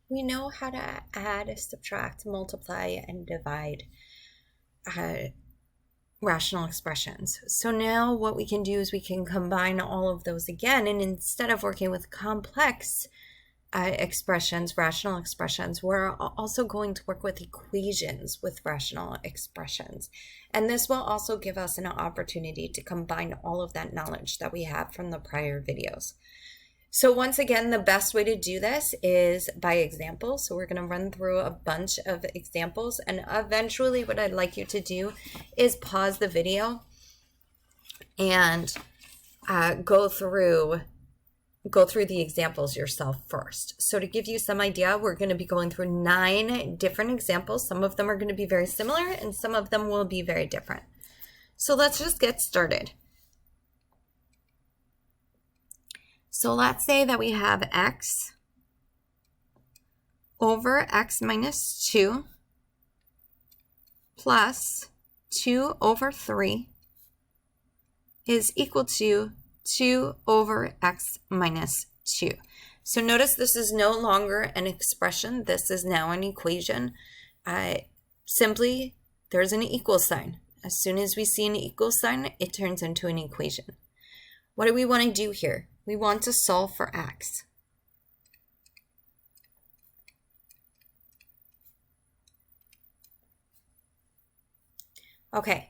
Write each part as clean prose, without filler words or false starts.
we know how to add, subtract, multiply, and divide rational expressions. So now what we can do is we can combine all of those again, and instead of working with complex expressions, rational expressions, we're also going to work with equations with rational expressions. And this will also give us an opportunity to combine all of that knowledge that we have from the prior videos. So once again, the best way to do this is by example. So we're going to run through a bunch of examples, and eventually what I'd like you to do is pause the video and go through the examples yourself first. So to give you some idea, we're going to be going through 9 different examples. Some of them are going to be very similar and some of them will be very different. So let's just get started. So let's say that we have x over x minus 2 plus 2 over 3 is equal to 2 over x minus 2. So notice this is no longer an expression. This is now an equation. Simply, there's an equal sign. As soon as we see an equal sign, it turns into an equation. What do we want to do here? We want to solve for x. Okay,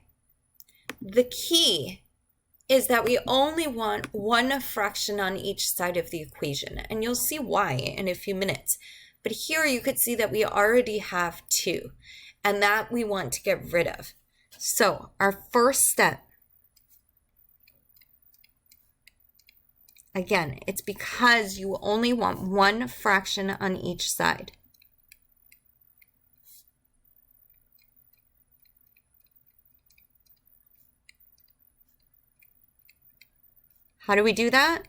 the key is that we only want one fraction on each side of the equation, and you'll see why in a few minutes. But here you could see that we already have 2, and that we want to get rid of. So our first step, again, it's because you only want one fraction on each side. How do we do that?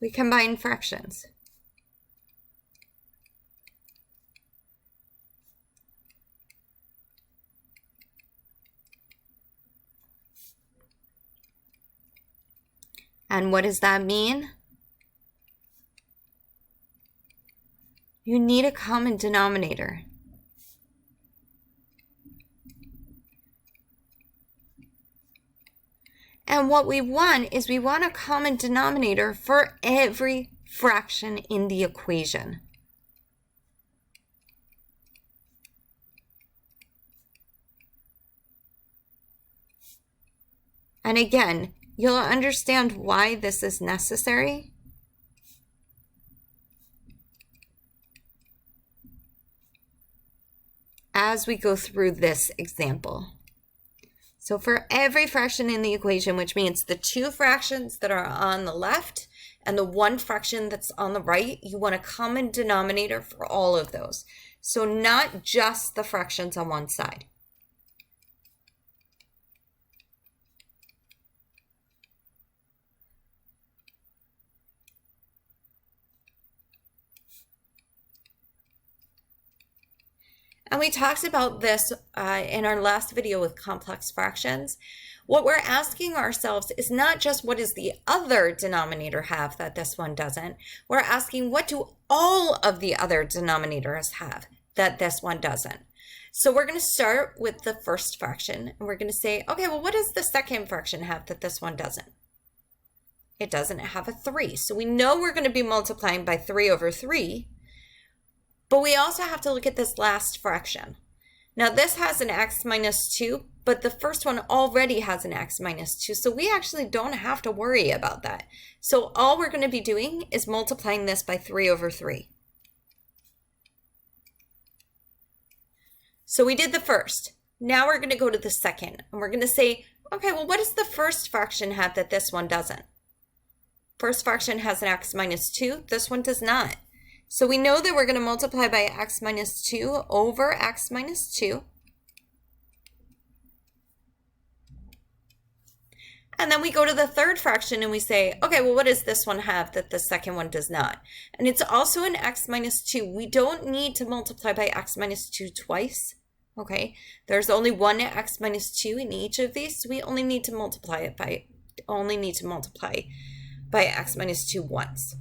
We combine fractions. And what does that mean? You need a common denominator. And what we want is we want a common denominator for every fraction in the equation. And again, you'll understand why this is necessary as we go through this example. So for every fraction in the equation, which means the 2 fractions that are on the left and the 1 fraction that's on the right, you want a common denominator for all of those. So not just the fractions on one side. And we talked about this in our last video with complex fractions. What we're asking ourselves is not just what does the other denominator have that this one doesn't. We're asking what do all of the other denominators have that this one doesn't. So we're going to start with the first fraction and we're going to say, okay, well, what does the second fraction have that this one doesn't? It doesn't have a 3. So we know we're going to be multiplying by 3 over 3. But we also have to look at this last fraction. Now this has an x minus 2, but the first one already has an x minus 2, so we actually don't have to worry about that. So all we're going to be doing is multiplying this by 3 over 3. So we did the first. Now we're going to go to the second, and we're going to say, okay, well, what does the first fraction have that this one doesn't? First fraction has an x minus 2. This one does not. So we know that we're going to multiply by x minus 2 over x minus 2. And then we go to the third fraction and we say, okay, well, what does this one have that the second one does not? And it's also an x minus 2. We don't need to multiply by x minus 2 twice. Okay, there's only one x minus 2 in each of these, so we only need to multiply by x minus 2 once.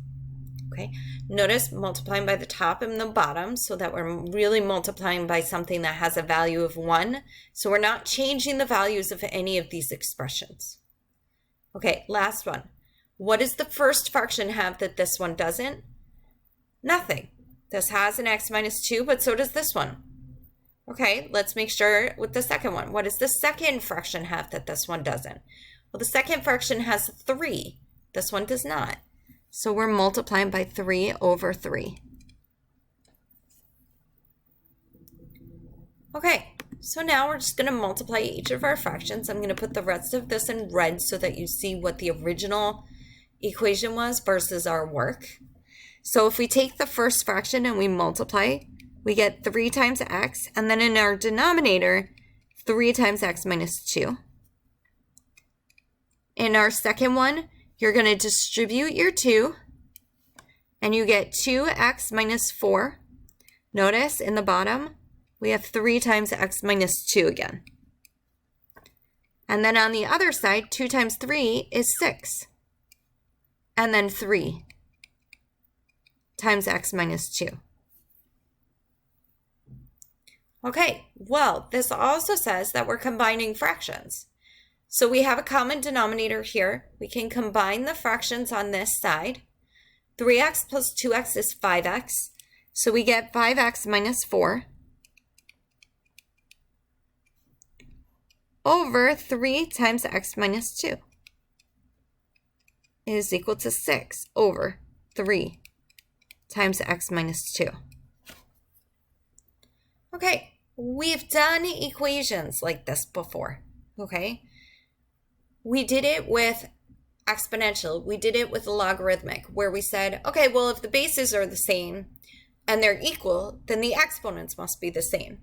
Okay, notice multiplying by the top and the bottom so that we're really multiplying by something that has a value of 1. So we're not changing the values of any of these expressions. Okay, last one. What does the first fraction have that this one doesn't? Nothing. This has an x minus 2, but so does this one. Okay, let's make sure with the second one. What does the second fraction have that this one doesn't? Well, the second fraction has 3. This one does not. So we're multiplying by 3 over 3. Okay, so now we're just going to multiply each of our fractions. I'm going to put the rest of this in red so that you see what the original equation was versus our work. So if we take the first fraction and we multiply, we get 3 times x, and then in our denominator, 3 times x minus 2. In our second one, you're going to distribute your 2, and you get 2x minus 4. Notice in the bottom, we have 3 times x minus 2 again. And then on the other side, 2 times 3 is 6. And then 3 times x minus 2. Okay, well, this also says that we're combining fractions. So we have a common denominator here. We can combine the fractions on this side. 3x plus 2x is 5x. So we get 5x minus 4 over 3 times x minus 2 is equal to 6 over 3 times x minus 2. Okay, we've done equations like this before, okay? We did it with exponential. We did it with logarithmic, where we said, okay, well, if the bases are the same and they're equal, then the exponents must be the same.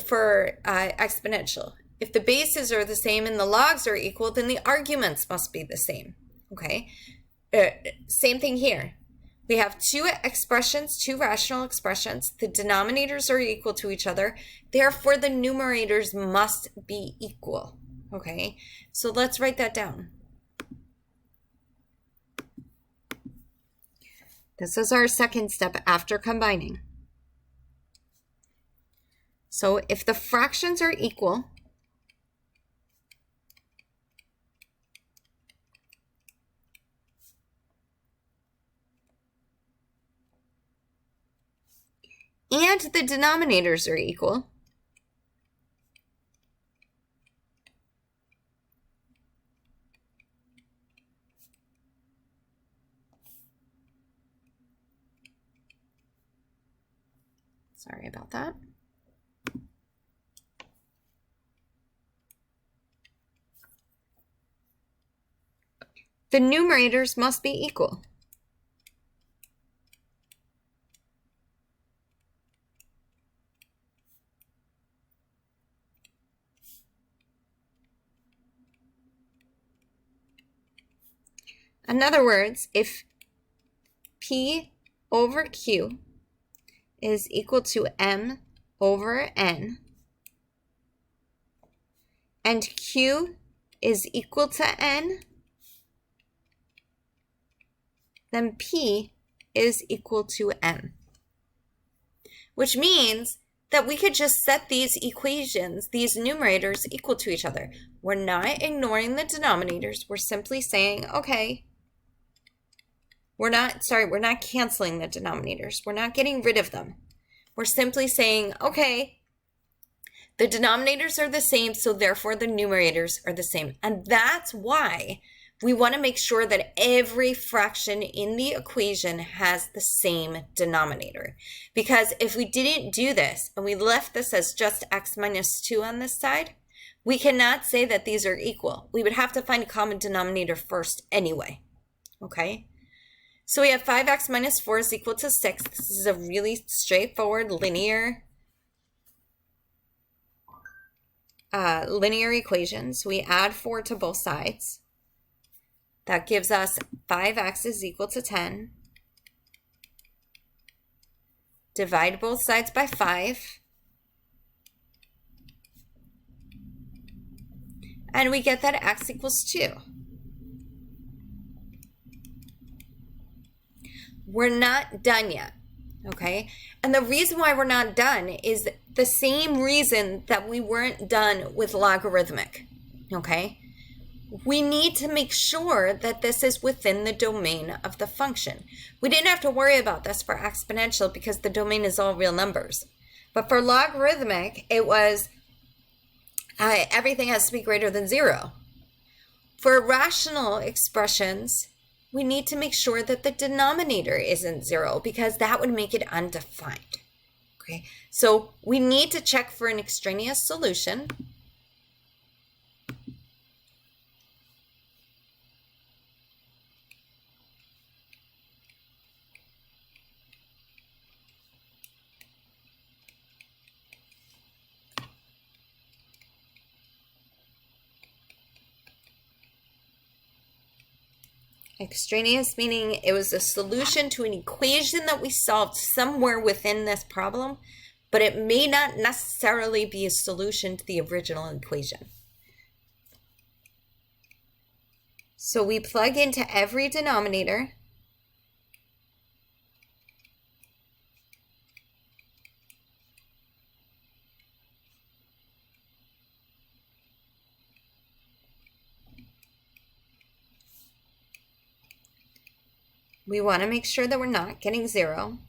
For exponential, if the bases are the same and the logs are equal, then the arguments must be the same, okay? Same thing here. We have 2 expressions, 2 rational expressions. The denominators are equal to each other. Therefore, the numerators must be equal. Okay, so let's write that down. This is our second step after combining. So if the fractions are equal, and the denominators are equal, sorry about that. The numerators must be equal. In other words, if P over Q is equal to M over N, and Q is equal to N, then P is equal to M. Which means that we could just set these equations, these numerators, equal to each other. We're not ignoring the denominators. We're simply saying, okay, we're not canceling the denominators. We're not getting rid of them. We're simply saying, okay, the denominators are the same, so therefore the numerators are the same. And that's why we want to make sure that every fraction in the equation has the same denominator. Because if we didn't do this and we left this as just x minus 2 on this side, we cannot say that these are equal. We would have to find a common denominator first anyway, okay? So we have 5x minus 4 is equal to 6. This is a really straightforward linear equation. So we add 4 to both sides. That gives us 5x is equal to 10. Divide both sides by 5. And we get that x equals 2. We're not done yet, okay? And the reason why we're not done is the same reason that we weren't done with logarithmic, okay? We need to make sure that this is within the domain of the function. We didn't have to worry about this for exponential because the domain is all real numbers. But for logarithmic, it was everything has to be greater than 0. For rational expressions, we need to make sure that the denominator isn't 0 because that would make it undefined. Okay, so we need to check for an extraneous solution. Extraneous meaning it was a solution to an equation that we solved somewhere within this problem, but it may not necessarily be a solution to the original equation. So we plug into every denominator. We want to make sure that we're not getting 0.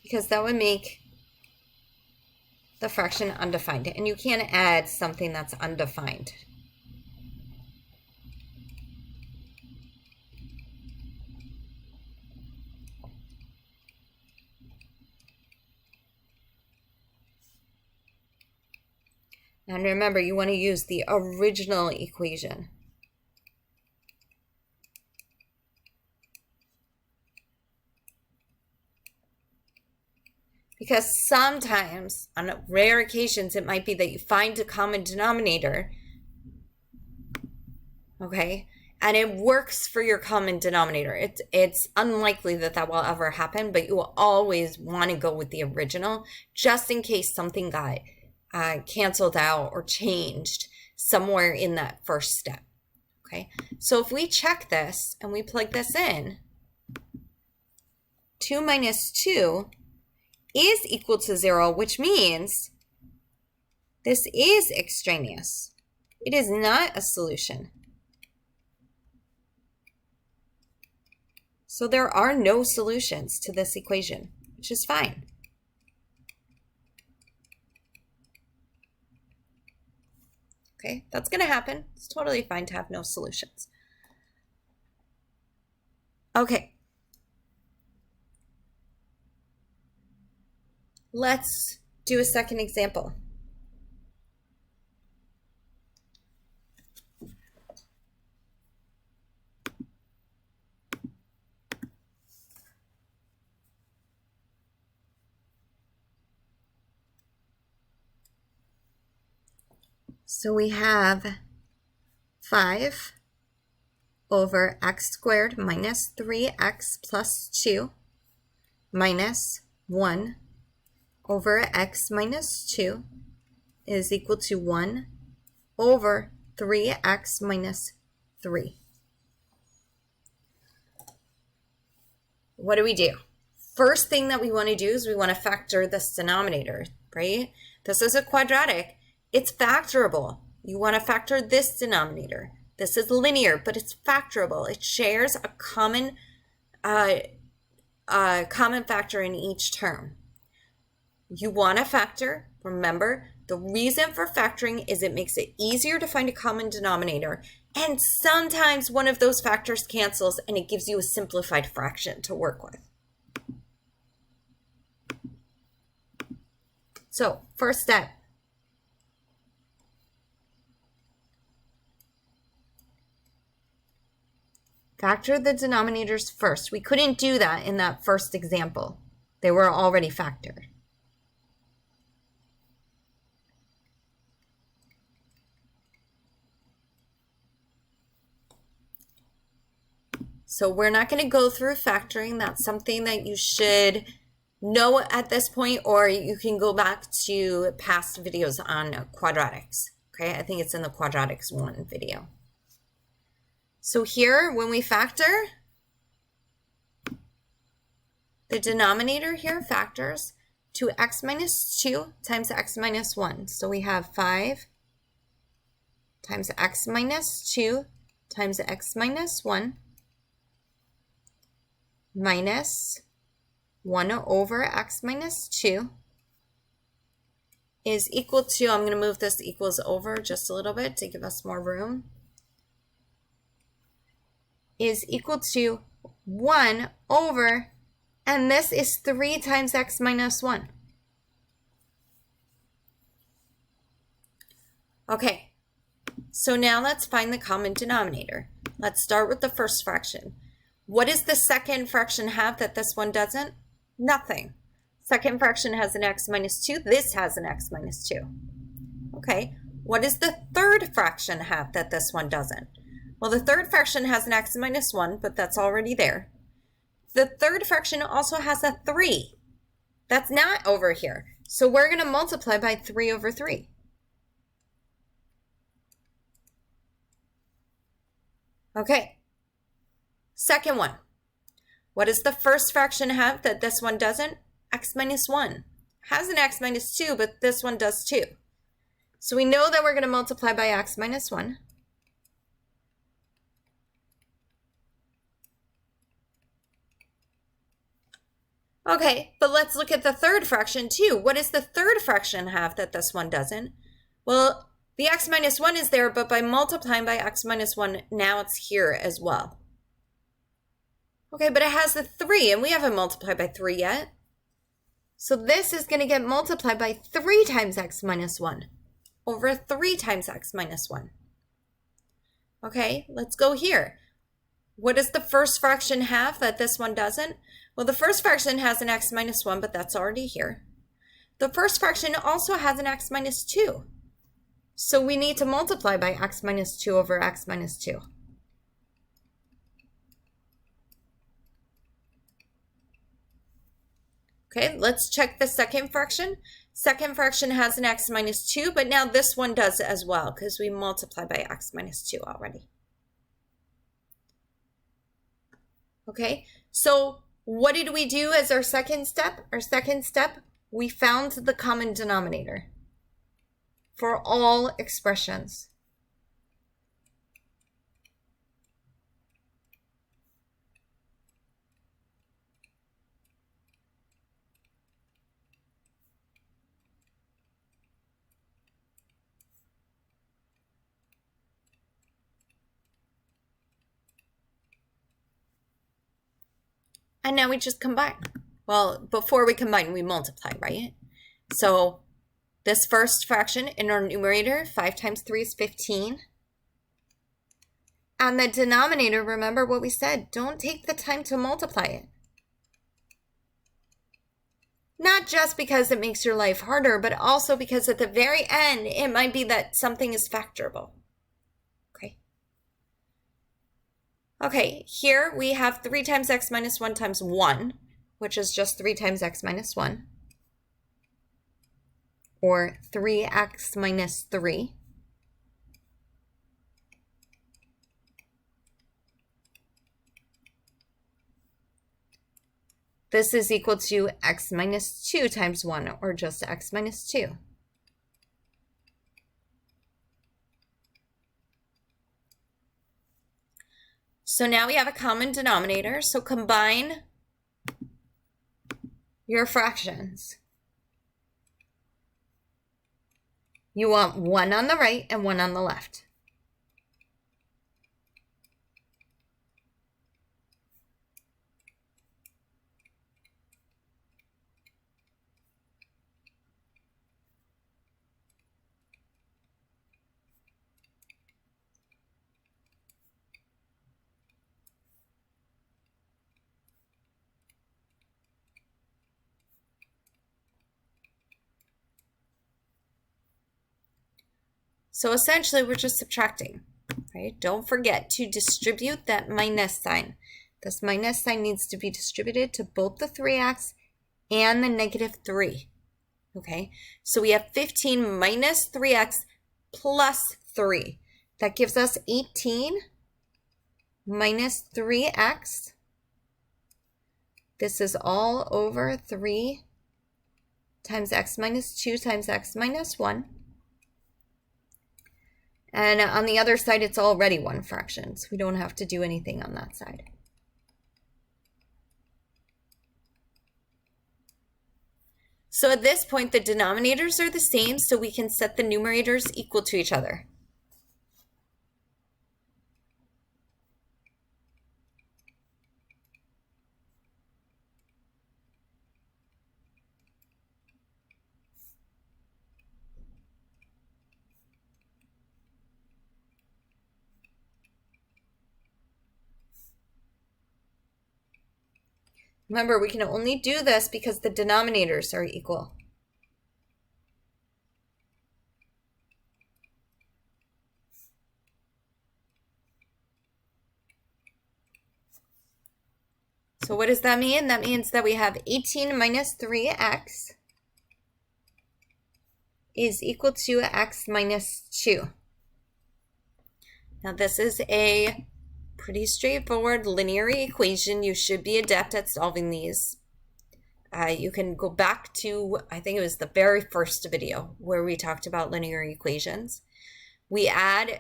Because that would make the fraction undefined. And you can't add something that's undefined. And remember, you want to use the original equation. Because sometimes, on rare occasions, it might be that you find a common denominator, okay, and it works for your common denominator. It's unlikely that that will ever happen, but you will always want to go with the original, just in case something got canceled out or changed somewhere in that first step, okay? So if we check this and we plug this in, 2 minus 2 is equal to 0, which means this is extraneous. It is not a solution. So there are no solutions to this equation, which is fine. Okay, that's going to happen. It's totally fine to have no solutions. Okay. Let's do a second example. So we have 5 over x squared minus 3x plus 2 minus 1 over x minus 2 is equal to 1 over 3x minus 3. What do? First thing that we want to do is we want to factor this denominator, right? This is a quadratic. It's factorable. You want to factor this denominator. This is linear, but it's factorable. It shares a common factor in each term. You want to factor. Remember, the reason for factoring is it makes it easier to find a common denominator, and sometimes one of those factors cancels and it gives you a simplified fraction to work with. So, first step. Factor the denominators first. We couldn't do that in that first example. They were already factored. So we're not going to go through factoring. That's something that you should know at this point, or you can go back to past videos on quadratics. Okay, I think it's in the quadratics 1 video. So here, when we factor, the denominator here factors to x minus 2 times x minus 1. So we have 5 times x minus 2 times x minus 1 minus 1 over x minus 2 is equal to, I'm going to move this equals over just a little bit to give us more room, is equal to 1 over, and this is 3 times x minus 1. Okay, so now let's find the common denominator. Let's start with the first fraction. What does the second fraction have that this one doesn't? Nothing. Second fraction has an x minus 2. This has an x minus 2. Okay, what does the third fraction have that this one doesn't? Well, the third fraction has an x minus 1, but that's already there. The third fraction also has a 3. That's not over here. So we're going to multiply by 3 over 3. Okay, second one. What does the first fraction have that this one doesn't? X minus 1. Has an x minus 2, but this one does too. So we know that we're going to multiply by x minus 1. Okay, but let's look at the third fraction too. What does the third fraction have that this one doesn't? Well, the x minus 1 is there, but by multiplying by x minus 1, now it's here as well. Okay, but it has the 3, and we haven't multiplied by 3 yet. So this is going to get multiplied by 3 times x minus 1 over 3 times x minus 1. Okay, let's go here. What does the first fraction have that this one doesn't? Well, the first fraction has an x minus 1, but that's already here. The first fraction also has an x minus 2. So we need to multiply by x minus 2 over x minus 2. Okay, let's check the second fraction. Second fraction has an x minus 2, but now this one does as well because we multiply by x minus 2 already. Okay, so what did we do as our second step? Our second step, we found the common denominator for all expressions. And now we just combine. Well, before we combine, we multiply, right? So this first fraction in our numerator, 5 times 3 is 15. And the denominator, remember what we said, don't take the time to multiply it. Not just because it makes your life harder, but also because at the very end, it might be that something is factorable. Okay, here we have 3 times x minus 1 times 1, which is just 3 times x minus 1, or 3x minus 3. This is equal to x minus 2 times 1, or just x minus 2. So now we have a common denominator, so combine your fractions. You want 1 on the right and 1 on the left. So essentially, we're just subtracting, right? Don't forget to distribute that minus sign. This minus sign needs to be distributed to both the 3x and the negative 3. Okay, so we have 15 minus 3x plus 3. That gives us 18 minus 3x. This is all over 3 times x minus 2 times x minus 1. And on the other side, it's already one fraction, so we don't have to do anything on that side. So at this point, the denominators are the same, so we can set the numerators equal to each other. Remember, we can only do this because the denominators are equal. So what does that mean? That means that we have 18 minus 3x is equal to x minus 2. Now this is a pretty straightforward linear equation. You should be adept at solving these. You can go back to, I think it was the very first video where we talked about linear equations. We can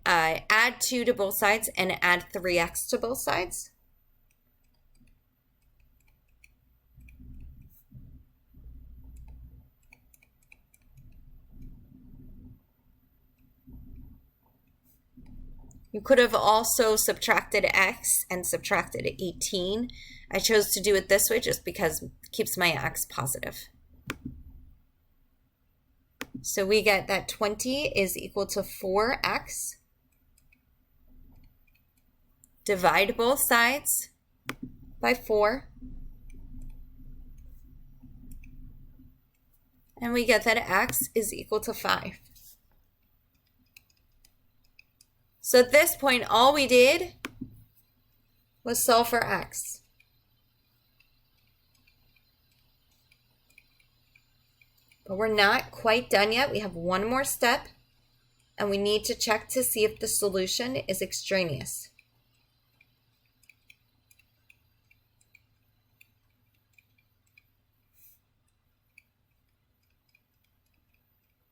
add 2 to both sides and add 3x to both sides. You could have also subtracted x and subtracted 18. I chose to do it this way just because it keeps my x positive. So we get that 20 is equal to 4x. Divide both sides by 4. And we get that x is equal to 5. So at this point, all we did was solve for x. But we're not quite done yet. We have one more step, and we need to check to see if the solution is extraneous.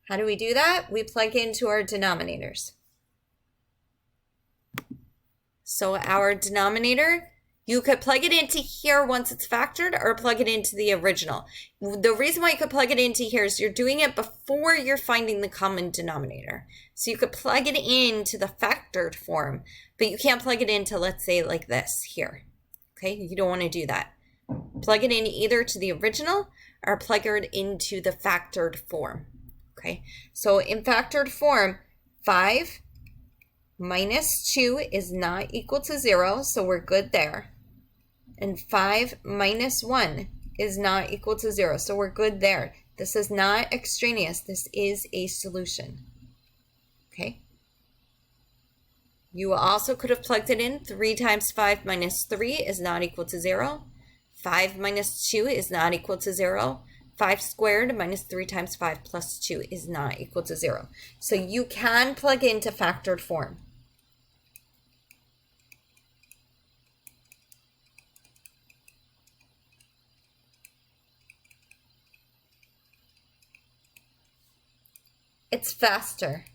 How do we do that? We plug into our denominators. So our denominator, you could plug it into here once it's factored or plug it into the original. The reason why you could plug it into here is you're doing it before you're finding the common denominator. So you could plug it into the factored form, but you can't plug it into, let's say, like this here. Okay, you don't want to do that. Plug it in either to the original or plug it into the factored form. Okay, so in factored form, 5 minus 2 is not equal to 0, so we're good there. And 5 minus 1 is not equal to 0, so we're good there. This is not extraneous. This is a solution. Okay? You also could have plugged it in. 3 times 5 minus 3 is not equal to 0. 5 minus 2 is not equal to 0. 5 squared minus 3 times 5 plus 2 is not equal to 0. So you can plug into factored form. It's faster.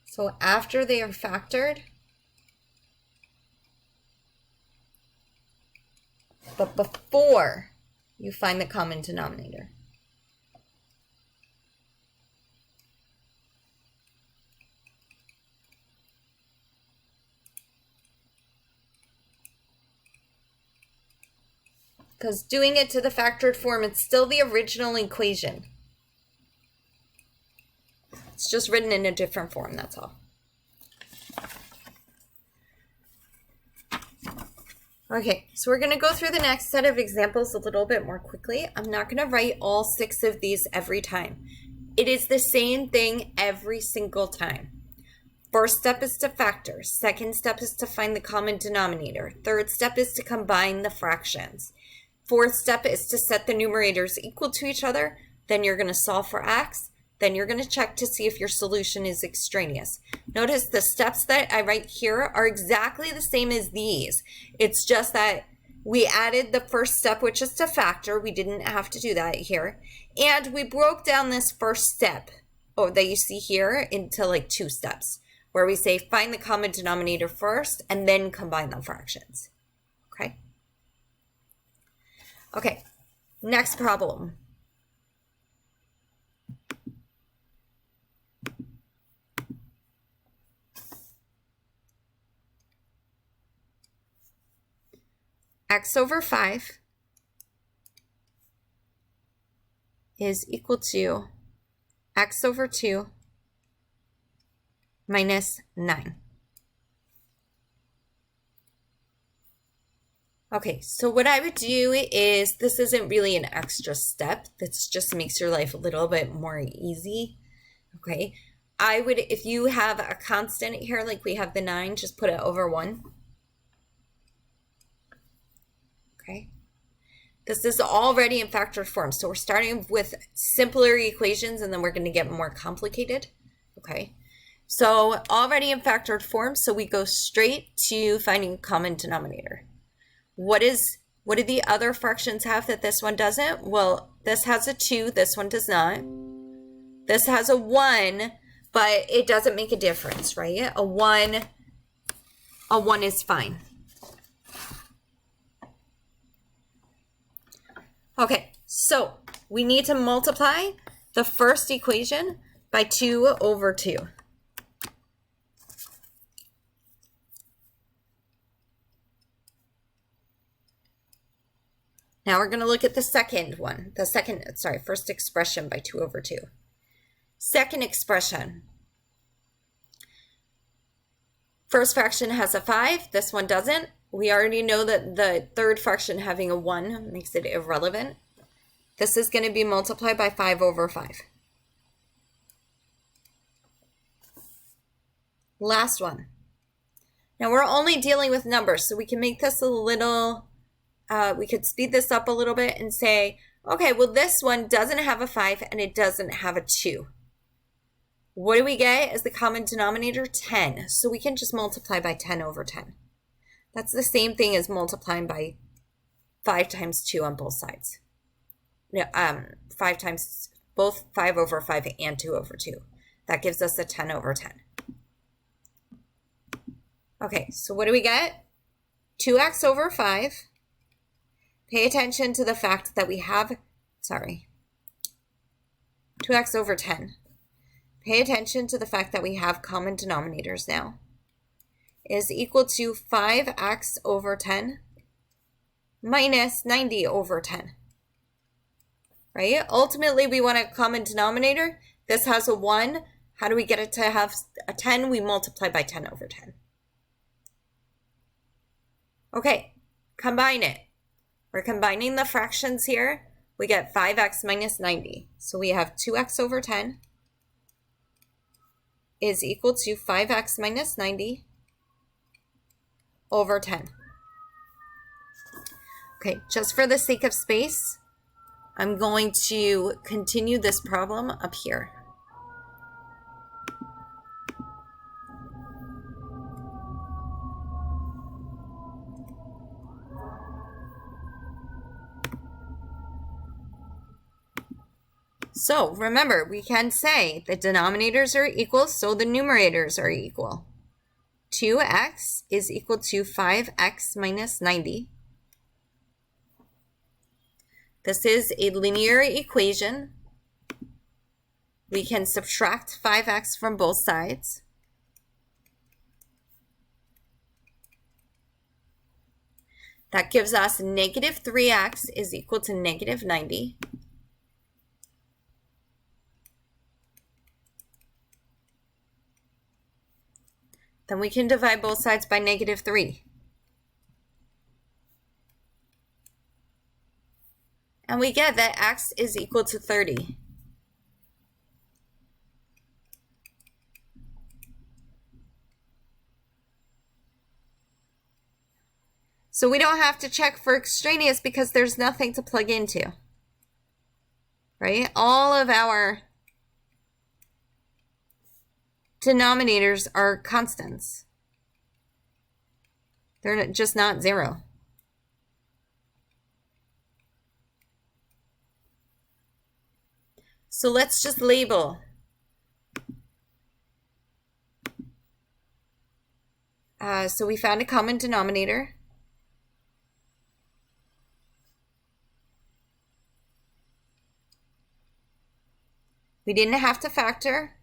So after they are factored, but before you find the common denominator. Because doing it to the factored form, it's still the original equation. It's just written in a different form, that's all. Okay, so we're going to go through the next set of examples a little bit more quickly. I'm not going to write all 6 of these every time. It is the same thing every single time. First step is to factor. Second step is to find the common denominator. Third step is to combine the fractions. Fourth step is to set the numerators equal to each other. Then you're going to solve for x. Then you're going to check to see if your solution is extraneous. Notice the steps that I write here are exactly the same as these. It's just that we added the first step, which is to factor. We didn't have to do that here. And we broke down this first step that you see here into like 2 steps, where we say find the common denominator first and then combine the fractions. Okay? Okay, next problem. X over 5 is equal to x over 2 minus 9. Okay, so what I would do is, this isn't really an extra step. This just makes your life a little bit more easy. Okay, I would, if you have a constant here, like we have the 9, just put it over 1. Okay, this is already in factored form. So we're starting with simpler equations and then we're going to get more complicated. Okay, so already in factored form, so we go straight to finding common denominator. What do the other fractions have that this one doesn't? Well, this has a 2, this one does not. This has a 1, but it doesn't make a difference, right? A 1 is fine. Okay, so we need to multiply the first equation by 2 over 2. Now we're going to look at the second one, first expression by 2 over 2. Second expression. First fraction has a 5, this one doesn't. We already know that the third fraction having a 1 makes it irrelevant. This is going to be multiplied by 5 over 5. Last one. Now we're only dealing with numbers, so we can make this a little, we could speed this up a little bit and say, okay, well this one doesn't have a 5 and it doesn't have a 2. What do we get as the common denominator? 10. So we can just multiply by 10 over 10. That's the same thing as multiplying by 5 times 2 on both sides. No, 5 times, both 5 over 5 and 2 over 2. That gives us a 10 over 10. Okay, so what do we get? 2x over 5. Pay attention to the fact that we have, 2x over 10. Pay attention to the fact that we have common denominators now. Is equal to 5x over 10 minus 90 over 10. Right? Ultimately, we want a common denominator. This has a 1. How do we get it to have a 10? We multiply by 10 over 10. Okay, combine it. We're combining the fractions here. We get 5x minus 90. So we have 2x over 10 is equal to 5x minus 90 over 10. Okay, just for the sake of space, I'm going to continue this problem up here. So remember, we can say the denominators are equal, so the numerators are equal. 2x is equal to 5x minus 90. This is a linear equation. We can subtract 5x from both sides. That gives us negative 3x is equal to negative 90. Then we can divide both sides by negative 3. And we get that x is equal to 30. So we don't have to check for extraneous because there's nothing to plug into, right? All of our denominators are constants. They're just not zero. So let's just label. So we found a common denominator. We didn't have to factor.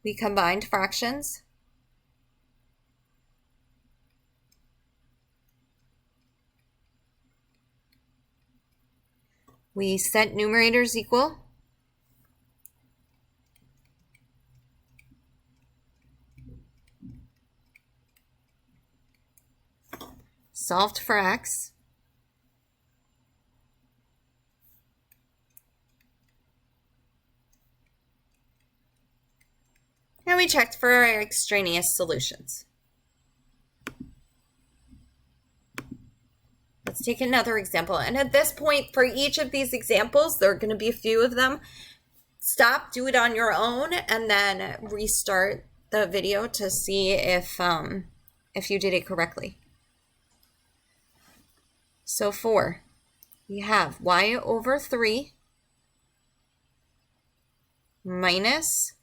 We combined fractions. We set numerators equal. Solved for x. And we checked for our extraneous solutions. Let's take another example. And at this point, for each of these examples, there are going to be a few of them. Stop, do it on your own, and then restart the video to see if you did it correctly. So we have y over 3 minus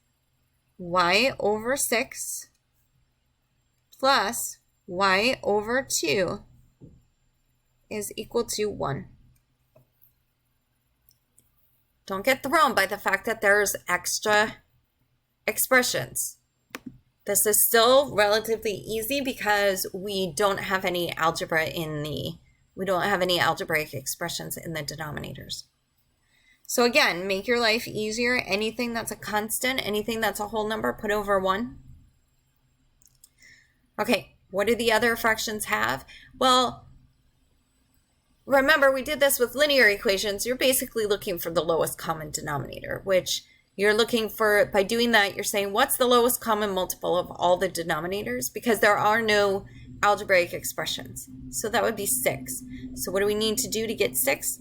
y over 6 plus y over 2 is equal to 1. Don't get thrown by the fact that there's extra expressions. This is still relatively easy because we don't have any algebra we don't have any algebraic expressions in the denominators. So again, make your life easier. Anything that's a constant, anything that's a whole number, put over 1. Okay, what do the other fractions have? Well, remember, we did this with linear equations. You're basically looking for the lowest common denominator, which you're looking for, by doing that, you're saying, what's the lowest common multiple of all the denominators? Because there are no algebraic expressions. So that would be 6. So what do we need to do to get 6?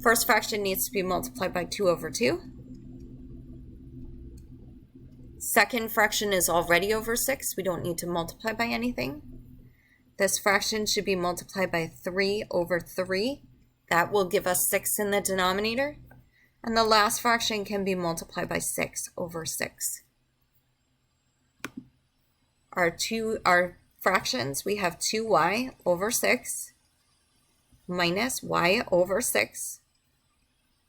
First fraction needs to be multiplied by 2 over 2. Second fraction is already over 6. We don't need to multiply by anything. This fraction should be multiplied by 3 over 3. That will give us 6 in the denominator. And the last fraction can be multiplied by 6 over 6. Our fractions, we have 2y over 6 minus y over 6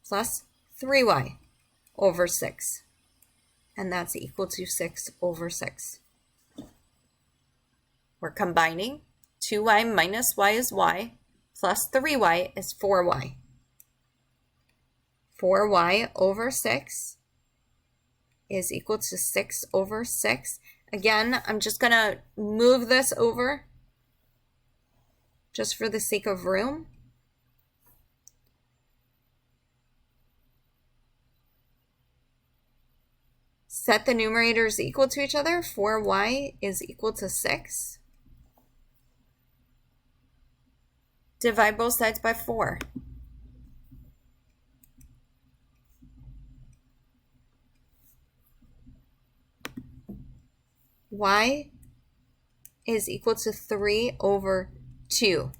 plus 3y over 6. And that's equal to 6 over 6. We're combining. 2y minus y is y, plus 3y is 4y. 4y over 6 is equal to 6 over 6. Again, I'm just going to move this over just for the sake of room. Set the numerators equal to each other. 4y is equal to 6. Divide both sides by 4. Y is equal to 3 over 2.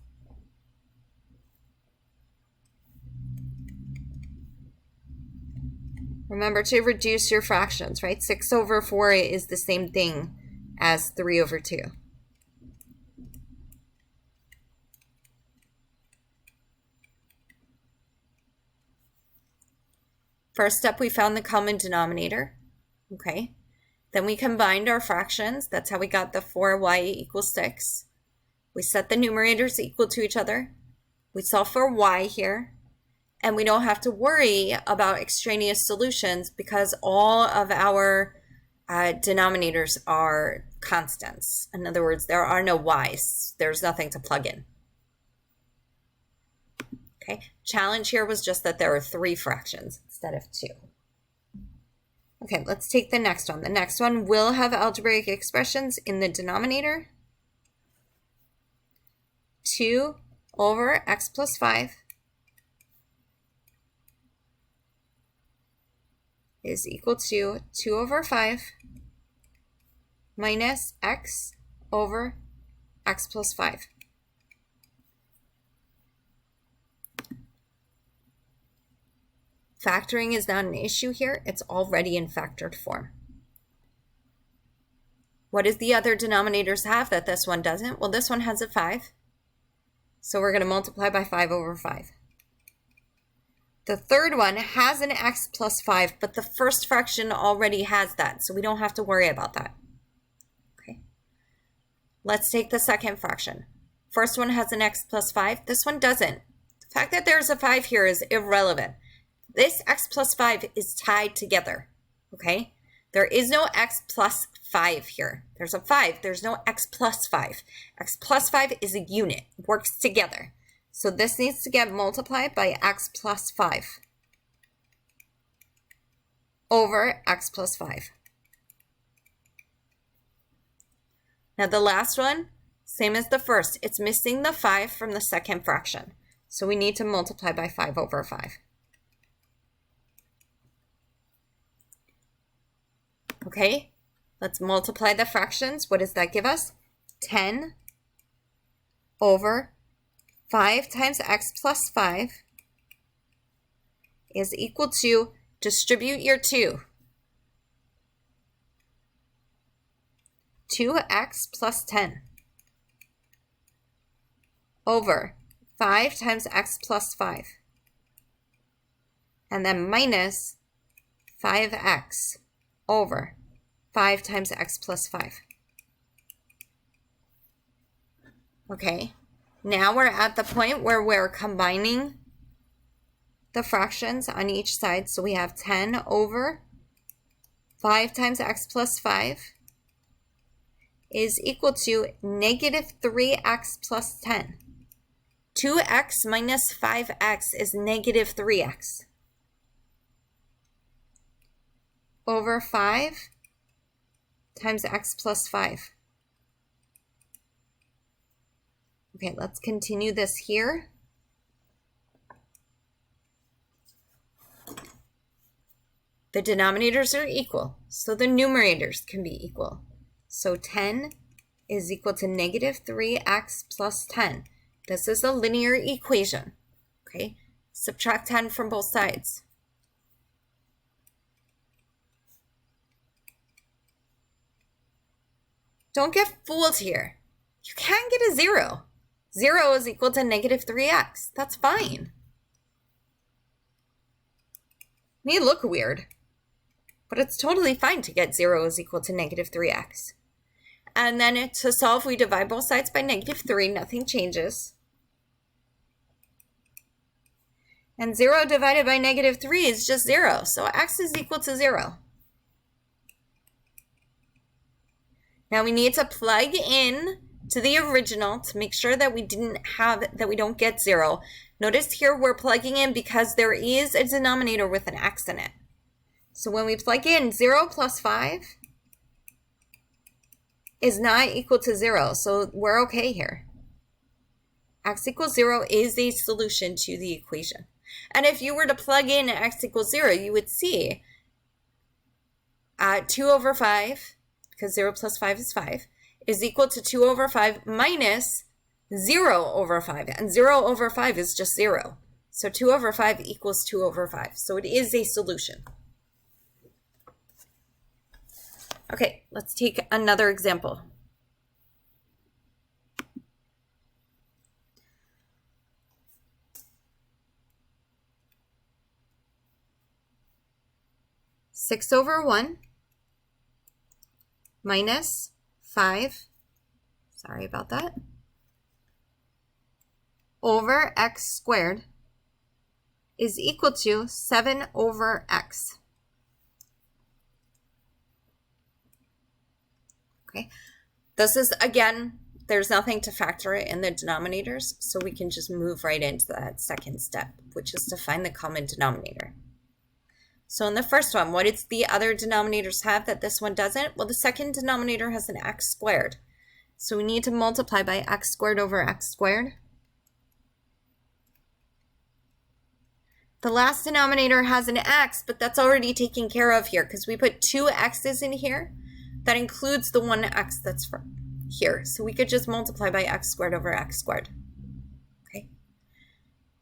Remember to reduce your fractions, right? 6 over 4 is the same thing as 3 over 2. First step, we found the common denominator. Okay. Then we combined our fractions. That's how we got the 4y equals 6. We set the numerators equal to each other. We solve for y here. And we don't have to worry about extraneous solutions because all of our denominators are constants. In other words, there are no y's. There's nothing to plug in. Okay. Challenge here was just that there were 3 fractions instead of 2. Okay, let's take the next one. The next one will have algebraic expressions in the denominator. 2 over x plus 5 is equal to 2 over 5 minus x over x plus 5. Factoring is not an issue here. It's already in factored form. What does the other denominators have that this one doesn't? Well, this one has a 5. So we're going to multiply by 5 over 5. The third one has an x plus 5, but the first fraction already has that, so we don't have to worry about that. Okay. Let's take the second fraction. First one has an x plus 5. This one doesn't. The fact that there's a 5 here is irrelevant. This x plus 5 is tied together, okay? There is no x plus 5 here. There's a 5. There's no x plus 5. X plus 5 is a unit, works together. So this needs to get multiplied by x plus 5 over x plus 5. Now the last one, same as the first. It's missing the 5 from the second fraction. So we need to multiply by 5 over 5. Okay, let's multiply the fractions. What does that give us? 10 over 5 times x plus 5 is equal to, distribute your 2. 2x plus 10 over 5 times x plus 5. And then minus 5x over 5 times x plus 5. Okay, now we're at the point where we're combining the fractions on each side. So we have 10 over 5 times x plus 5 is equal to negative 3x plus 10. 2x minus 5x is negative 3x. Over 5 times x plus 5. Okay, let's continue this here. The denominators are equal, so the numerators can be equal. So 10 is equal to negative 3x plus 10. This is a linear equation, okay? Subtract 10 from both sides. Don't get fooled here. You can get a 0. 0 is equal to negative 3x. That's fine. May look weird, but it's totally fine to get 0 is equal to negative 3x. And then to solve, we divide both sides by negative 3. Nothing changes. And 0 divided by negative 3 is just 0. So x is equal to 0. Now we need to plug in to the original to make sure that we don't get 0. Notice here we're plugging in because there is a denominator with an x in it. So when we plug in 0 plus 5 is not equal to 0. So we're okay here. X equals 0 is a solution to the equation. And if you were to plug in x equals 0, you would see 2 over 5, because 0 plus 5 is 5, is equal to 2 over 5 minus 0 over 5. And 0 over 5 is just 0. So 2 over 5 equals 2 over 5. So it is a solution. Okay, let's take another example. Six over 1 minus 5, sorry about that, over x squared is equal to 7 over x. Okay, this is, again, there's nothing to factor it in the denominators, so we can just move right into that second step, which is to find the common denominator. So in the first one, what does the other denominators have that this one doesn't? Well, the second denominator has an x squared. So we need to multiply by x squared over x squared. The last denominator has an x, but that's already taken care of here because we put two x's in here. That includes the one x that's here. So we could just multiply by x squared over x squared. Okay.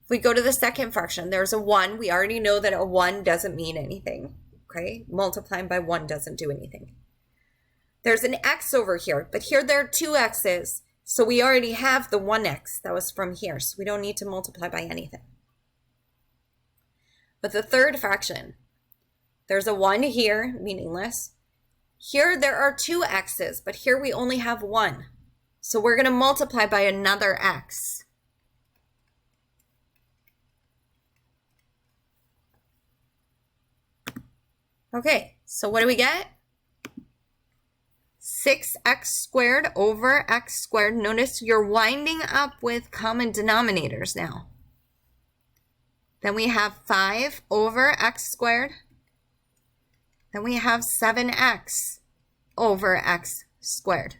If we go to the second fraction, there's a 1. We already know that a 1 doesn't mean anything. Okay. Multiplying by 1 doesn't do anything. There's an x over here, but here there are two x's. So we already have the 1x that was from here. So we don't need to multiply by anything. But the third fraction, there's a 1 here, meaningless. Here there are two x's, but here we only have 1. So we're going to multiply by another x. Okay, so what do we get? 6x squared over x squared. Notice you're winding up with common denominators now. Then we have 5 over x squared. Then we have 7x over x squared.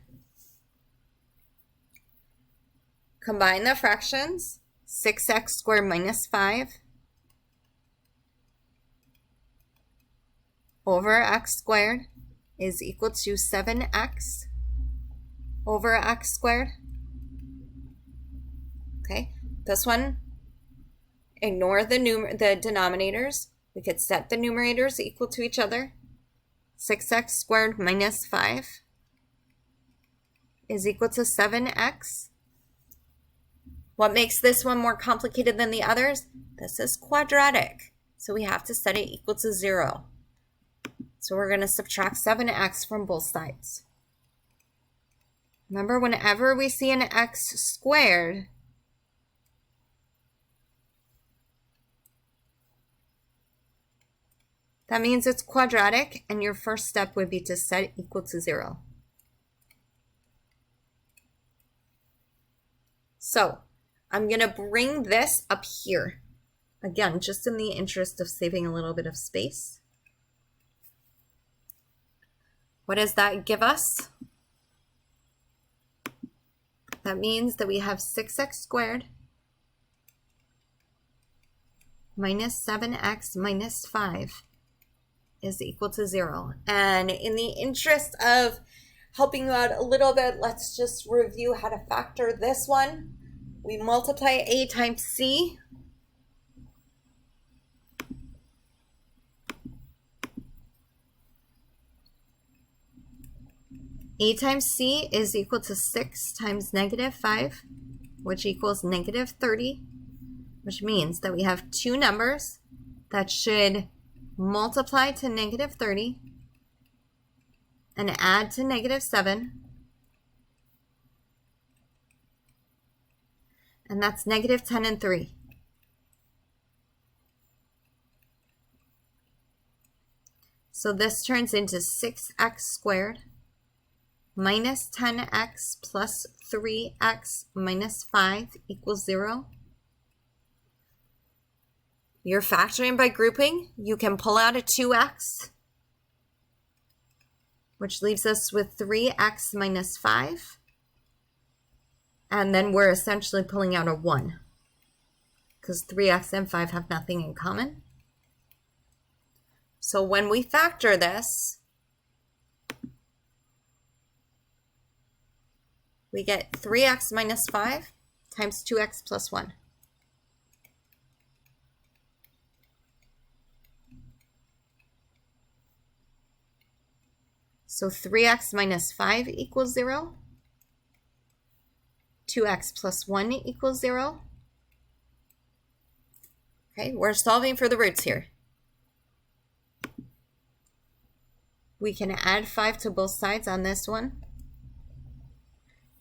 Combine the fractions. 6x squared minus 5 over x squared is equal to 7x over x squared. Okay, this one, ignore the denominators. We could set the numerators equal to each other. 6x squared minus 5 is equal to 7x. What makes this one more complicated than the others? This is quadratic, so we have to set it equal to 0. So we're going to subtract 7x from both sides. Remember, whenever we see an x squared, that means it's quadratic, and your first step would be to set it equal to 0. So I'm going to bring this up here. Again, just in the interest of saving a little bit of space. What does that give us? That means that we have 6x squared minus 7x minus 5 is equal to 0. And in the interest of helping you out a little bit, let's just review how to factor this one. We multiply a times c. A times c is equal to 6 times negative 5, which equals negative 30, which means that we have two numbers that should multiply to negative 30 and add to negative 7. And that's negative 10 and 3. So this turns into 6x squared minus 10x plus 3x minus 5 equals 0. You're factoring by grouping. You can pull out a 2x, which leaves us with 3x minus 5. And then we're essentially pulling out a 1 because 3x and 5 have nothing in common. So when we factor this, we get 3x minus 5 times 2x plus 1. So 3x minus 5 equals 0. 2x plus 1 equals 0. Okay, we're solving for the roots here. We can add 5 to both sides on this one.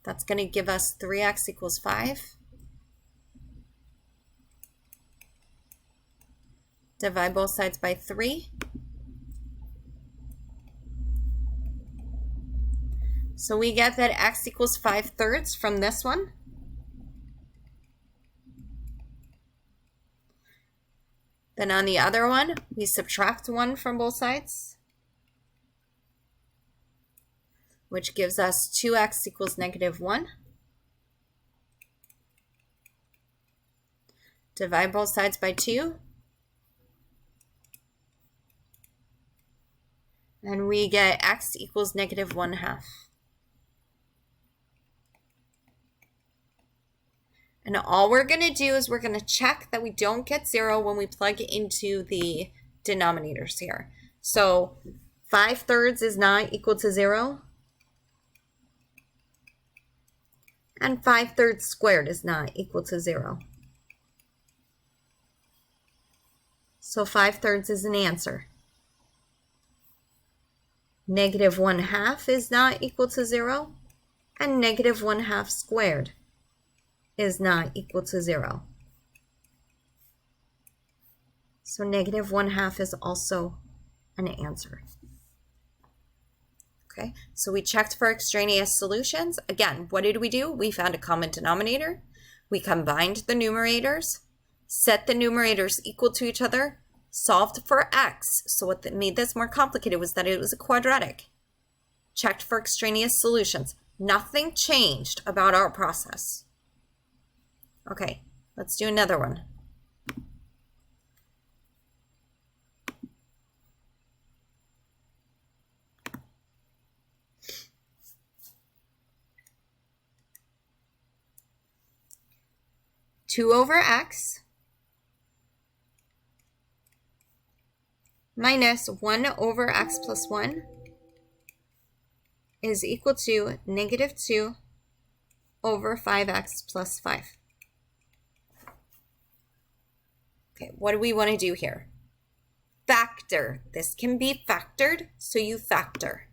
That's going to give us 3x equals 5. Divide both sides by 3. So we get that x equals 5/3 from this one. Then on the other one, we subtract 1 from both sides, which gives us 2x equals -1. Divide both sides by 2. And we get x equals -1/2. And all we're going to do is we're going to check that we don't get 0 when we plug into the denominators here. So 5/3 is not equal to 0. And 5/3 squared is not equal to 0. So 5/3 is an answer. -1/2 is not equal to 0. And -1/2 squared is not equal to 0. So -1/2 is also an answer. Okay, so we checked for extraneous solutions. Again, what did we do? We found a common denominator. We combined the numerators, set the numerators equal to each other, solved for x. So what made this more complicated was that it was a quadratic. Checked for extraneous solutions. Nothing changed about our process. Okay, let's do another one. Two over x minus 1 over x plus 1 is equal to -2 over 5x plus 5. Okay, what do we want to do here? Factor. This can be factored, so you factor.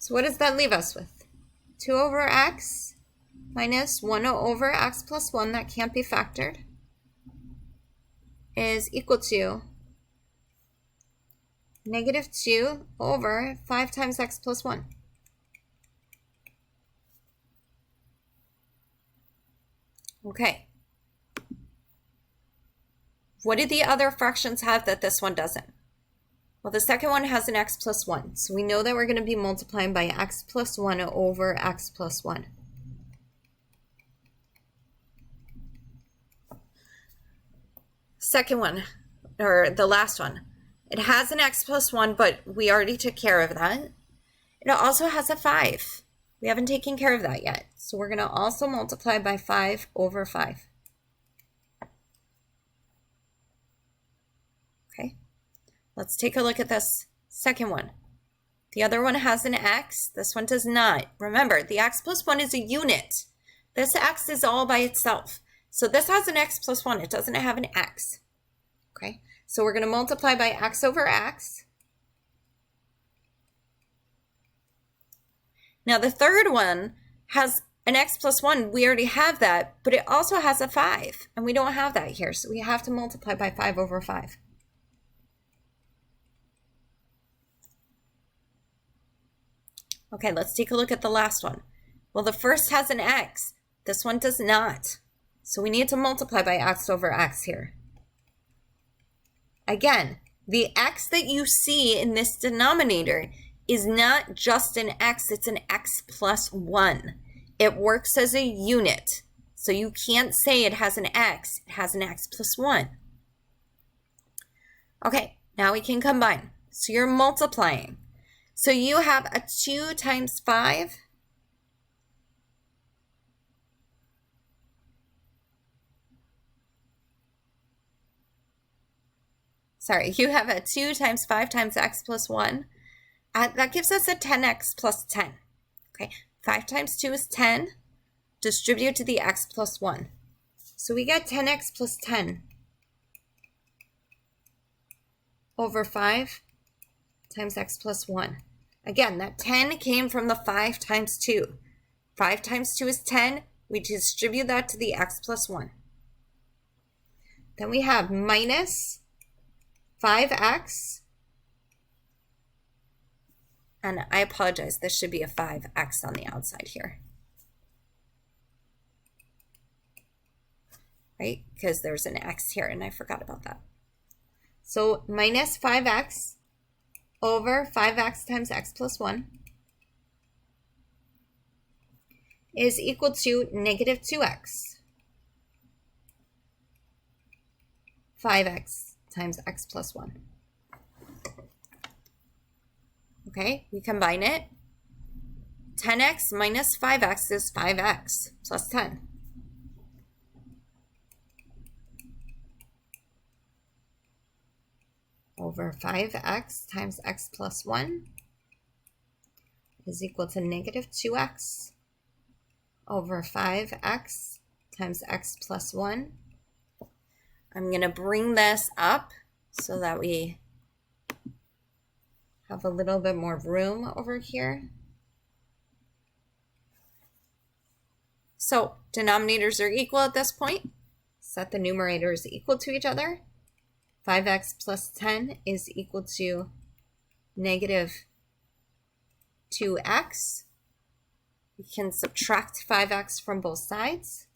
So what does that leave us with? 2 over x minus 1 over x plus 1, that can't be factored, is equal to -2 over 5 times x plus 1. Okay. What do the other fractions have that this one doesn't? Well, the second one has an x plus 1. So we know that we're going to be multiplying by x plus 1 over x plus 1. Second one, or the last one, it has an x plus 1, but we already took care of that. It also has a 5. We haven't taken care of that yet. So we're going to also multiply by 5 over 5. Okay. Let's take a look at this second one. The other one has an x. This one does not. Remember, the x plus 1 is a unit. This x is all by itself. So this has an x plus 1. It doesn't have an x. Okay, so we're going to multiply by x over x. Now the third one has an x plus 1. We already have that, but it also has a 5. And we don't have that here. So we have to multiply by 5 over 5. Okay, let's take a look at the last one. Well, the first has an x. This one does not. So we need to multiply by x over x here. Again, the x that you see in this denominator is not just an x, it's an x plus 1. It works as a unit. So you can't say it has an x, it has an x plus 1. Okay, now we can combine. So you're multiplying. So you have a 2 times 5. Sorry, you have a 2 times 5 times x plus 1. That gives us a 10x plus 10. Okay, 5 times 2 is 10. Distribute to the x plus 1. So we get 10x plus 10 over 5 times x plus 1. Again, that 10 came from the 5 times 2. 5 times 2 is 10. We distribute that to the x plus 1. Then we have minus 5x. And I apologize, this should be a 5x on the outside here. Right? Because there's an x here and I forgot about that. So minus 5x over 5x times x plus 1 is equal to negative 2x. 5x times x plus 1. Okay, we combine it. 10x minus 5x is 5x plus 10. Over 5x times x plus 1 is equal to negative 2x over 5x times x plus 1. I'm going to bring this up so that we have a little bit more room over here. So denominators are equal at this point. Set the numerators equal to each other. 5x plus 10 is equal to negative 2x. We can subtract 5x from both sides.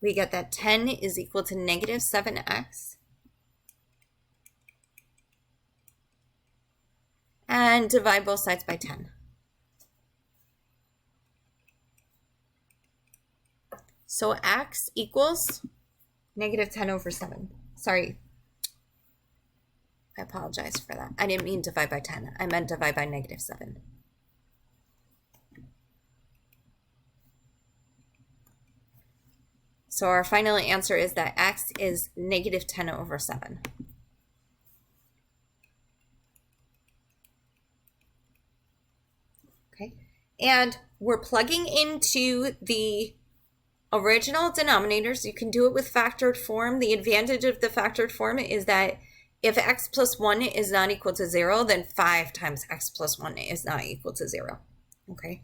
We get that 10 is equal to negative 7x. And divide both sides by 10. So x equals negative 10 over 7. Sorry. I apologize for that. I didn't mean divide by 10. I meant divide by negative 7. So our final answer is that x is negative 10 over 7. Okay. And we're plugging into the original denominators. You can do it with factored form. The advantage of the factored form is that if x plus 1 is not equal to 0, then 5 times x plus 1 is not equal to 0. Okay,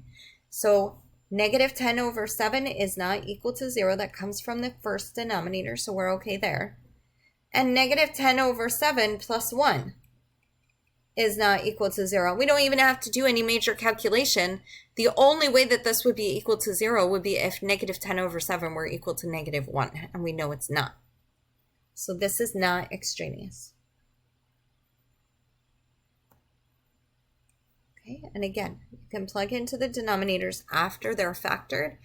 so negative 10 over 7 is not equal to 0. That comes from the first denominator, so we're okay there. And negative 10 over 7 plus 1 is not equal to 0. We don't even have to do any major calculation. The only way that this would be equal to 0 would be if negative 10 over 7 were equal to negative 1, and we know it's not. So this is not extraneous. Okay, and again, you can plug into the denominators after they're factored,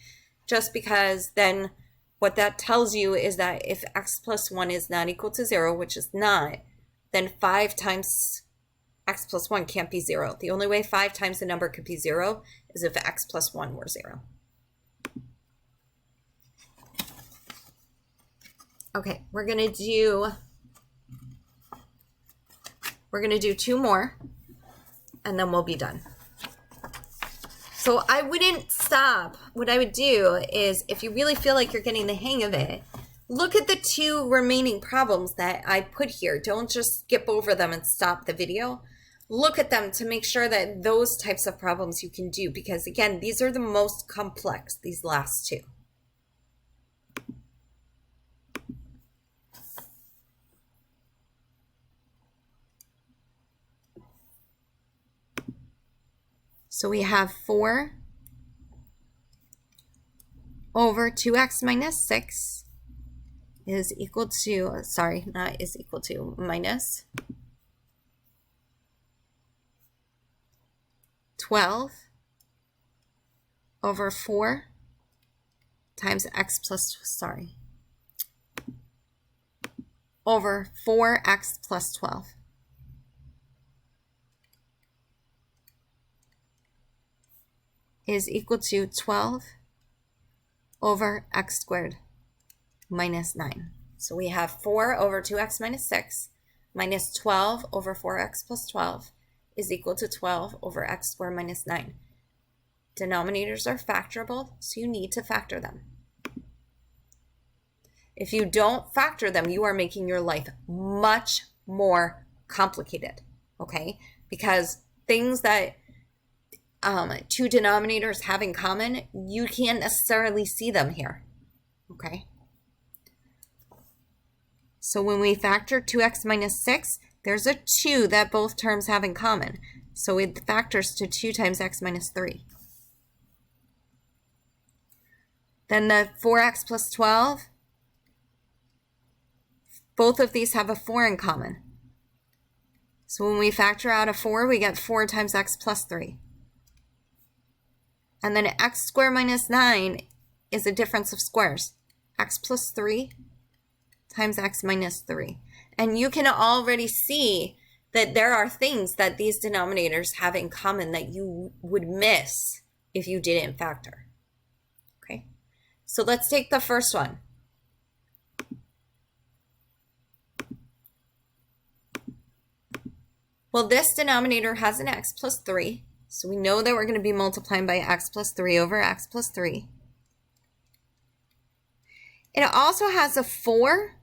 just because then what that tells you is that if x plus 1 is not equal to 0, which is not, then 5 times x plus 1 can't be 0. The only way 5 times the number could be 0 is if x plus 1 were 0. Okay, we're gonna do 2 more, and then we'll be done. So I wouldn't stop. What I would do is, if you really feel like you're getting the hang of it, look at the 2 remaining problems that I put here. Don't just skip over them and stop the video. Look at them to make sure that those types of problems you can do, because again, these are the most complex, these last 2. So we have 4 over 2x minus 6 is equal to, sorry, not is equal to, minus 12 over 4 times x plus, sorry, over 4x plus 12. Is equal to 12 over x squared minus 9. So we have 4 over 2x minus 6 minus 12 over 4x plus 12 is equal to 12 over x squared minus 9. Denominators are factorable, so you need to factor them. If you don't factor them, you are making your life much more complicated, okay? Because things that two denominators have in common, you can't necessarily see them here, okay? So when we factor 2x minus 6, there's a 2 that both terms have in common. So it factors to 2 times x minus 3. Then the 4x plus 12, both of these have a 4 in common. So when we factor out a 4, we get 4 times x plus 3. And then x squared minus 9 is a difference of squares. X plus 3 times x minus 3. And you can already see that there are things that these denominators have in common that you would miss if you didn't factor. Okay, so let's take the first one. Well, this denominator has an x plus 3. So we know that we're going to be multiplying by x plus 3 over x plus 3. It also has a 4,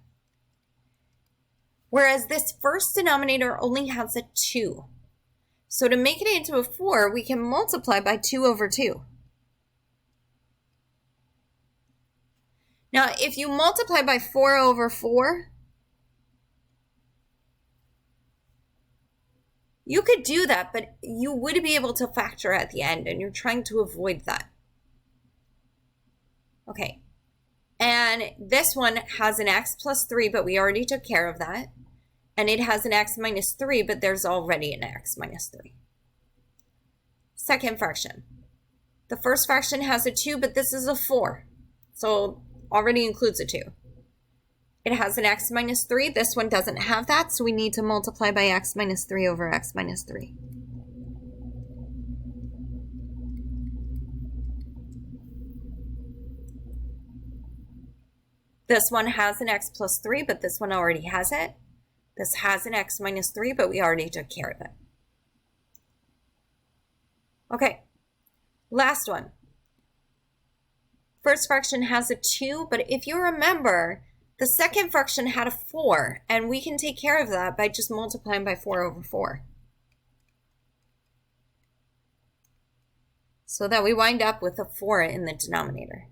whereas this first denominator only has a 2. So to make it into a 4, we can multiply by 2 over 2. Now, if you multiply by 4 over 4, you could do that, but you would be able to factor at the end, and you're trying to avoid that. Okay, and this one has an x plus 3, but we already took care of that. And it has an x minus 3, but there's already an x minus 3. Second fraction. The first fraction has a 2, but this is a 4. So already includes a 2. It has an x minus 3. This one doesn't have that, so we need to multiply by x minus 3 over x minus 3. This one has an x plus 3, but this one already has it. This has an x minus 3, but we already took care of it. Okay, last one. First fraction has a 2, but if you remember, the second fraction had a 4, and we can take care of that by just multiplying by 4 over 4. So that we wind up with a 4 in the denominator.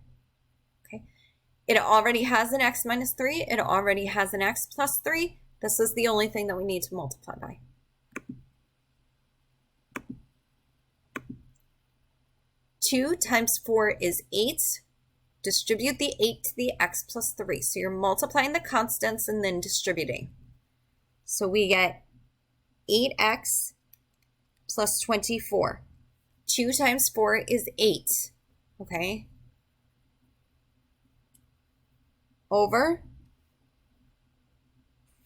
Okay. It already has an x minus 3. It already has an x plus 3. This is the only thing that we need to multiply by. Two times 4 is 8. Distribute the 8 to the x plus 3. So you're multiplying the constants and then distributing. So we get 8x plus 24. 2 times 4 is 8. Okay? Over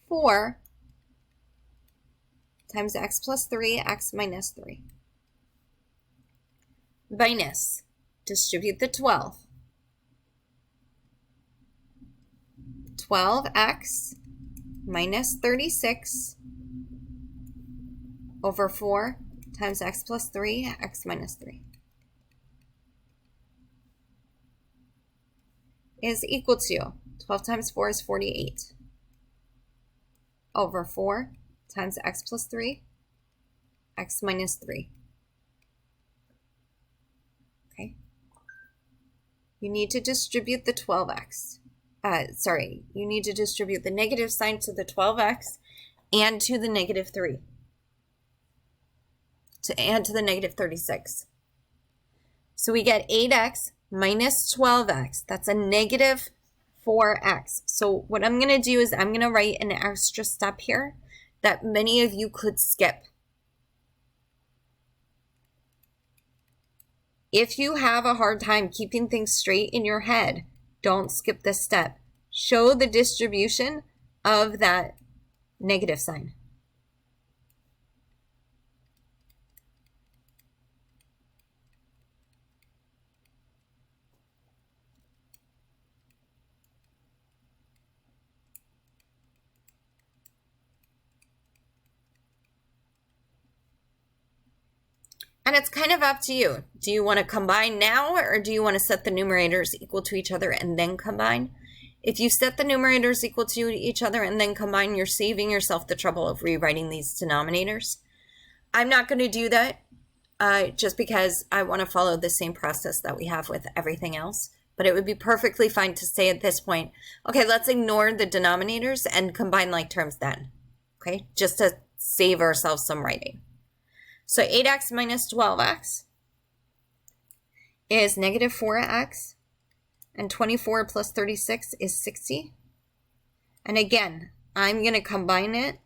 4 times x plus 3, x minus 3. Minus. Distribute the 12. 12x minus 36 over 4 times x plus 3, x minus 3 is equal to 12 times 4 is 48 over 4 times x plus 3, x minus 3. Okay. You need to distribute the 12x. You need to distribute the negative sign to the 12x and to the negative 3. And to the negative 36. So we get 8x minus 12x. That's a negative 4x. So what I'm going to do is I'm going to write an extra step here that many of you could skip. If you have a hard time keeping things straight in your head, don't skip this step. Show the distribution of that negative sign. And it's kind of up to you. Do you want to combine now, or do you want to set the numerators equal to each other and then combine? If you set the numerators equal to each other and then combine, you're saving yourself the trouble of rewriting these denominators. I'm not going to do that. just because I want to follow the same process that we have with everything else. But it would be perfectly fine to say at this point, okay, let's ignore the denominators and combine like terms then. Okay, just to save ourselves some writing. So 8x minus 12x is negative 4x, and 24 plus 36 is 60. And again, I'm going to combine it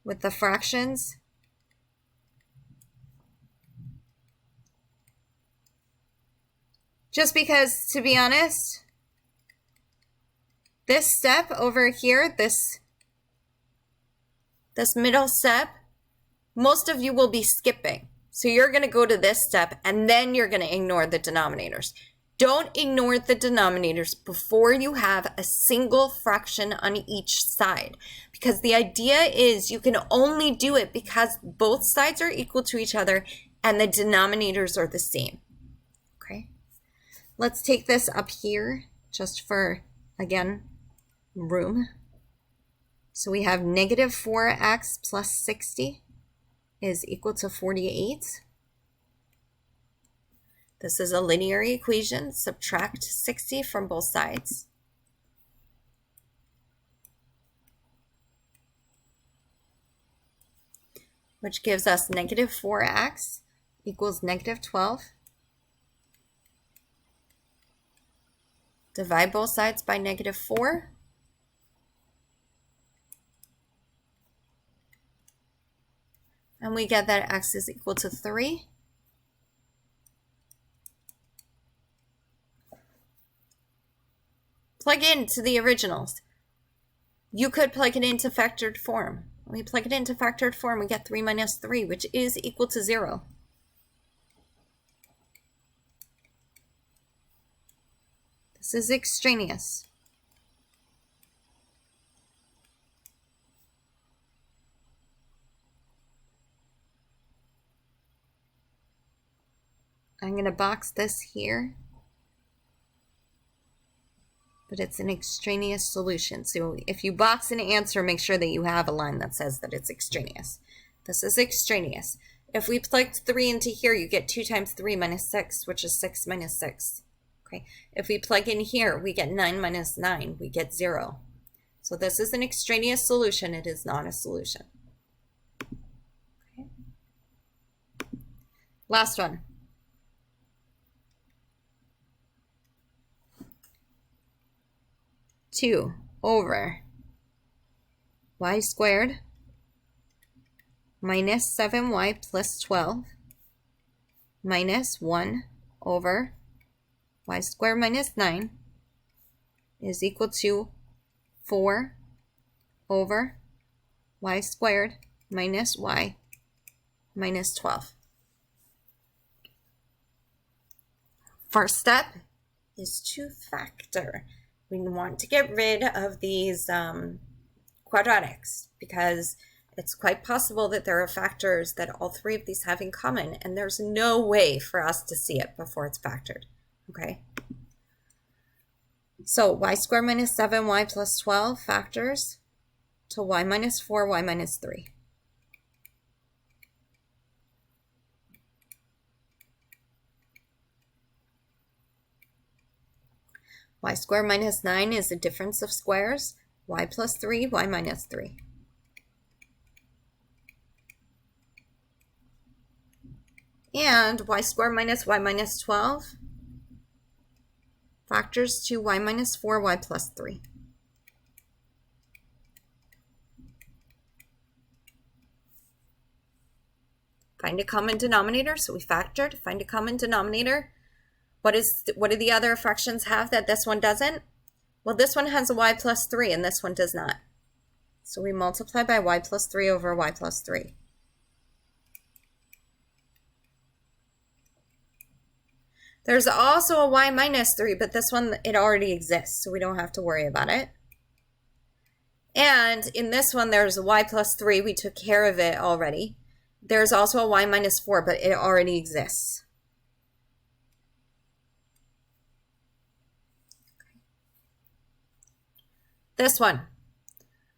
with the fractions. Just because, to be honest, this step over here, this middle step, most of you will be skipping. So you're going to go to this step and then you're going to ignore the denominators. Don't ignore the denominators before you have a single fraction on each side, because the idea is you can only do it because both sides are equal to each other and the denominators are the same. Okay, let's take this up here just for, again, room. So we have negative 4x plus 60 is equal to 48. This is a linear equation. Subtract 60 from both sides. Which gives us negative 4x equals negative 12. Divide both sides by negative 4. And we get that x is equal to 3. Plug into the originals. You could plug it into factored form. When we plug it into factored form, we get 3 minus 3, which is equal to 0. This is extraneous. I'm going to box this here, but it's an extraneous solution. So if you box an answer, make sure that you have a line that says that it's extraneous. This is extraneous. If we plugged 3 into here, you get 2 times 3 minus 6, which is 6 minus 6. Okay. If we plug in here, we get 9 minus 9. We get 0. So this is an extraneous solution. It is not a solution. Okay. Last one. 2 over y squared minus 7y plus 12 minus 1 over y squared minus 9 is equal to 4 over y squared minus y minus 12. First step is to factor. We want to get rid of these quadratics because it's quite possible that there are factors that all three of these have in common, and there's no way for us to see it before it's factored. Okay? So y squared minus 7y plus 12 factors to y minus 4, y minus 3. Y squared minus 9 is the difference of squares. Y plus 3, y minus 3. And y squared minus y minus 12 factors to y minus 4, y plus 3. Find a common denominator. So we factored. Find a common denominator. What do the other fractions have that this one doesn't? Well, this one has a y plus 3 and this one does not. So we multiply by y plus 3 over y plus 3. There's also a y minus 3, but this one, it already exists, so we don't have to worry about it. And in this one, there's a y plus 3. We took care of it already. There's also a y minus 4, but it already exists. This one,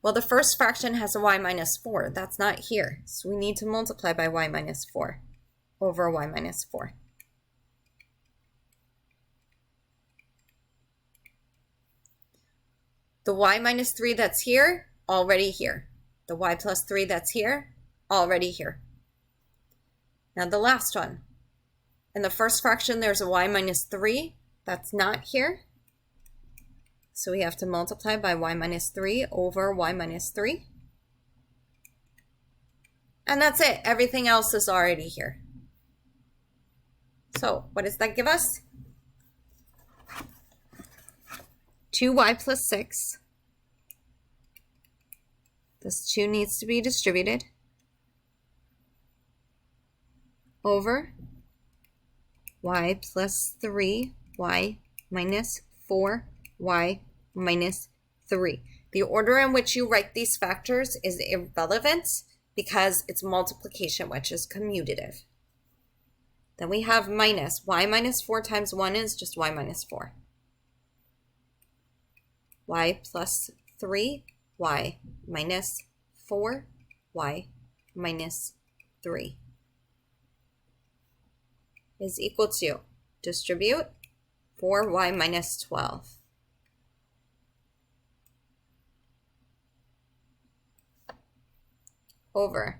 Well, the first fraction has a y minus 4. That's not here. So we need to multiply by y minus 4 over y minus 4. The y minus 3 that's here, already here. The y plus 3 that's here, already here. Now the last one. In the first fraction, there's a y minus 3. That's not here. So we have to multiply by y minus 3 over y minus 3. And that's it. Everything else is already here. So what does that give us? 2y plus 6. This 2 needs to be distributed over y plus 3y minus 4y minus 3. The order in which you write these factors is irrelevant because it's multiplication, which is commutative. Then we have minus. Y minus 4 times 1 is just y minus 4. Y plus 3, y minus 4, y minus 3 is equal to, distribute, 4y minus 12. Over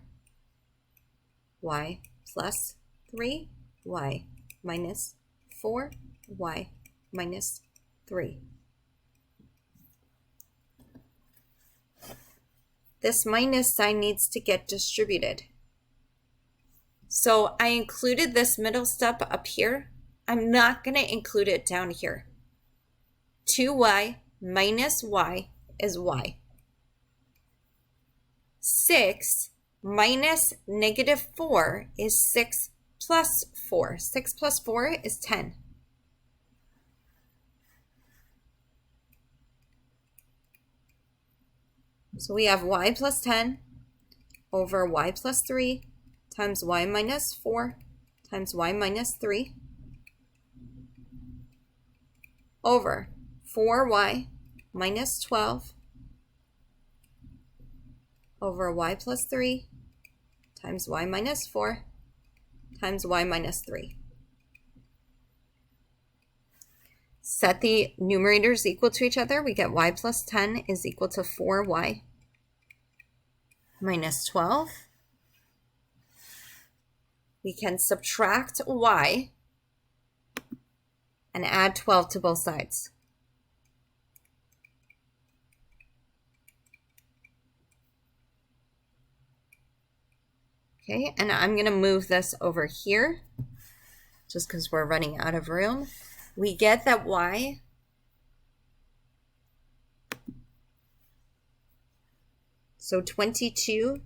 y plus 3, y minus 4, y minus 3. This minus sign needs to get distributed. So I included this middle step up here. I'm not going to include it down here. 2y minus y is y. 6 minus negative 4 is 6 plus 4. 6 plus 4 is 10. So we have y plus 10 over y plus 3 times y minus 4 times y minus 3 over 4y minus 12 over y plus 3 times y minus 4 times y minus 3. Set the numerators equal to each other. We get y plus 10 is equal to 4y minus 12. We can subtract y and add 12 to both sides. Okay, and I'm going to move this over here just because we're running out of room. We get that y so 22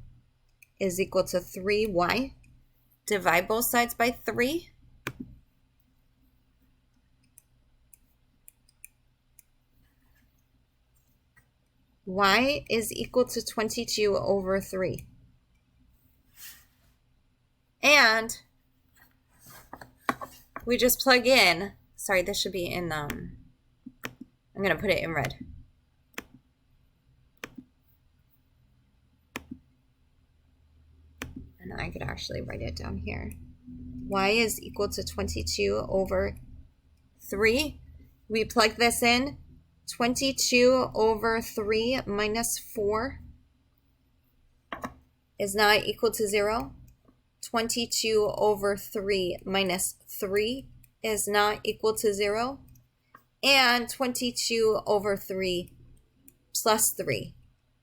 is equal to 3y. Divide both sides by 3. Y is equal to 22 over 3. And we just plug in, sorry, this should be in, I'm going to put it in red. And I could actually write it down here. Y is equal to 22 over 3. We plug this in. 22 over 3 minus 4 is not equal to 0. 22 over 3 minus 3 is not equal to 0. And 22 over 3 plus 3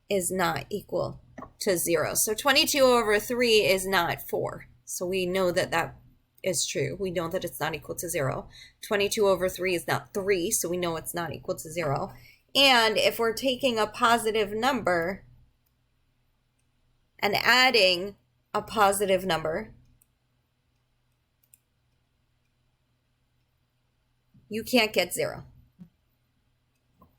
is not equal to 0. So 22 over 3 is not 4. So we know that that is true. We know that it's not equal to 0. 22 over 3 is not 3, so we know it's not equal to 0. And if we're taking a positive number and adding a positive number, you can't get 0.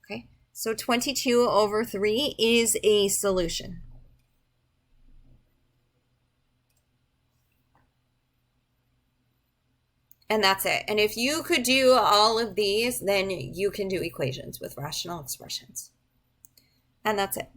Okay, so 22 over 3 is a solution. And that's it. And if you could do all of these, then you can do equations with rational expressions. And that's it.